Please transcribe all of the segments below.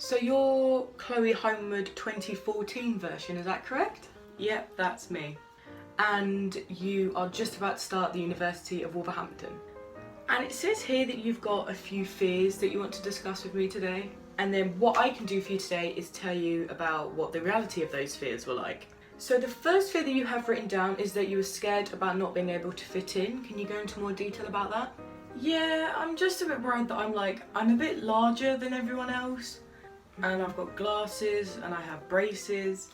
So you're Chloe Homewood 2014 version, is that correct? Yep, that's me. And you are just about to start the University of Wolverhampton. And it says here that you've got a few fears that you want to discuss with me today. And then what I can do for you today is tell you about what the reality of those fears were like. So the first fear that you have written down is that you were scared about not being able to fit in. Can you go into more detail about that? Yeah, I'm just a bit worried that I'm a bit larger than everyone else. And I've got glasses and I have braces.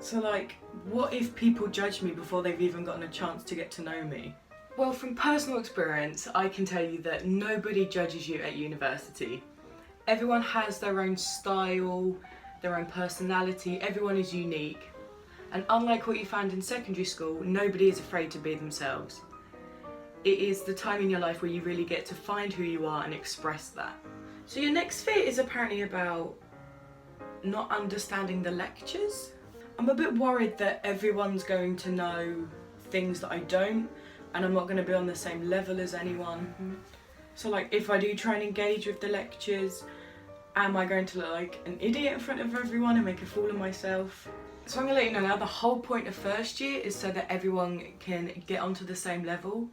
So like, what if people judge me before they've even gotten a chance to get to know me? Well, from personal experience, I can tell you that nobody judges you at university. Everyone has their own style, their own personality, everyone is unique. And unlike what you found in secondary school, nobody is afraid to be themselves. It is the time in your life where you really get to find who you are and express that. So your next fear is apparently about not understanding the lectures. I'm a bit worried that everyone's going to know things that I don't, and I'm not going to be on the same level as anyone. So like, if I do try and engage with the lectures, am I going to look like an idiot in front of everyone and make a fool of myself? So I'm going to let you know now, the whole point of first year is so that everyone can get onto the same level.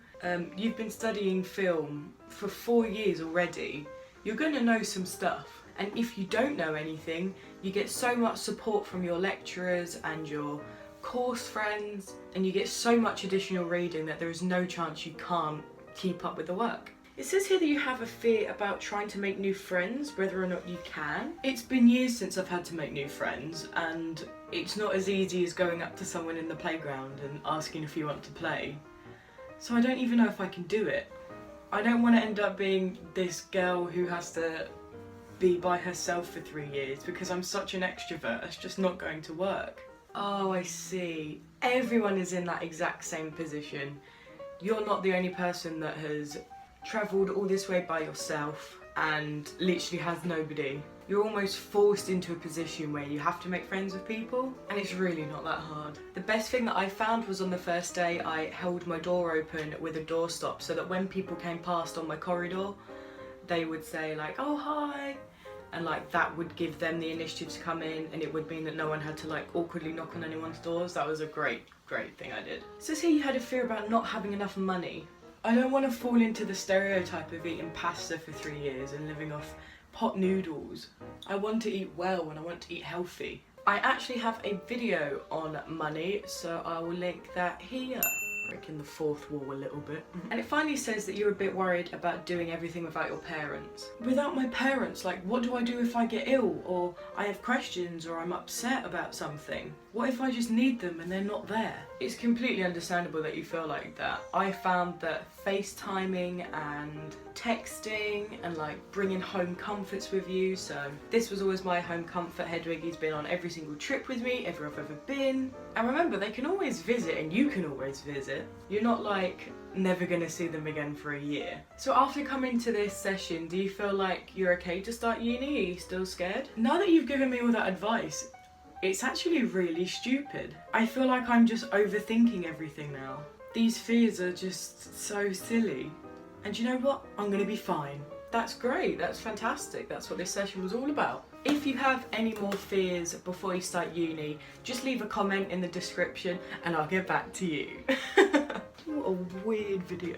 You've been studying film for 4 years already. You're going to know some stuff. And if you don't know anything, you get so much support from your lecturers and your course friends, and you get so much additional reading that there is no chance you can't keep up with the work. It says here that you have a fear about trying to make new friends, whether or not you can. It's been years since I've had to make new friends, and it's not as easy as going up to someone in the playground and asking if you want to play. So I don't even know if I can do it. I don't want to end up being this girl who has to be by herself for 3 years because I'm such an extrovert. It's just not going to work. Oh, I see. Everyone is in that exact same position. You're not the only person that has travelled all this way by yourself and literally has nobody. You're almost forced into a position where you have to make friends with people, and it's really not that hard. The best thing that I found was on the first day I held my door open with a doorstop so that when people came past on my corridor, they would say like, oh hi, and like that would give them the initiative to come in, and it would mean that no one had to like awkwardly knock on anyone's doors. That was a great thing I did. It says here you had a fear about not having enough money. I don't want to fall into the stereotype of eating pasta for 3 years and living off pot noodles. I want to eat well and I want to eat healthy. I actually have a video on money, so I will link that here. Breaking the fourth wall a little bit. And it finally says that you're a bit worried about doing everything without your parents. Without my parents, like what do I do if I get ill, or I have questions, or I'm upset about something? What if I just need them and they're not there? It's completely understandable that you feel like that. I found that FaceTiming and texting and like bringing home comforts with you, so this was always my home comfort. Hedwig's been on every single trip with me, everywhere I've ever been. And remember, they can always visit and you can always visit. You're not like never gonna see them again for a year. So after coming to this session, do you feel like you're okay to start uni? Are you still scared? Now that you've given me all that advice, it's actually really stupid. I feel like I'm just overthinking everything now. These fears are just so silly. And you know what? I'm gonna be fine. That's great, that's fantastic. That's what this session was all about. If you have any more fears before you start uni, just leave a comment in the description and I'll get back to you. What a weird video.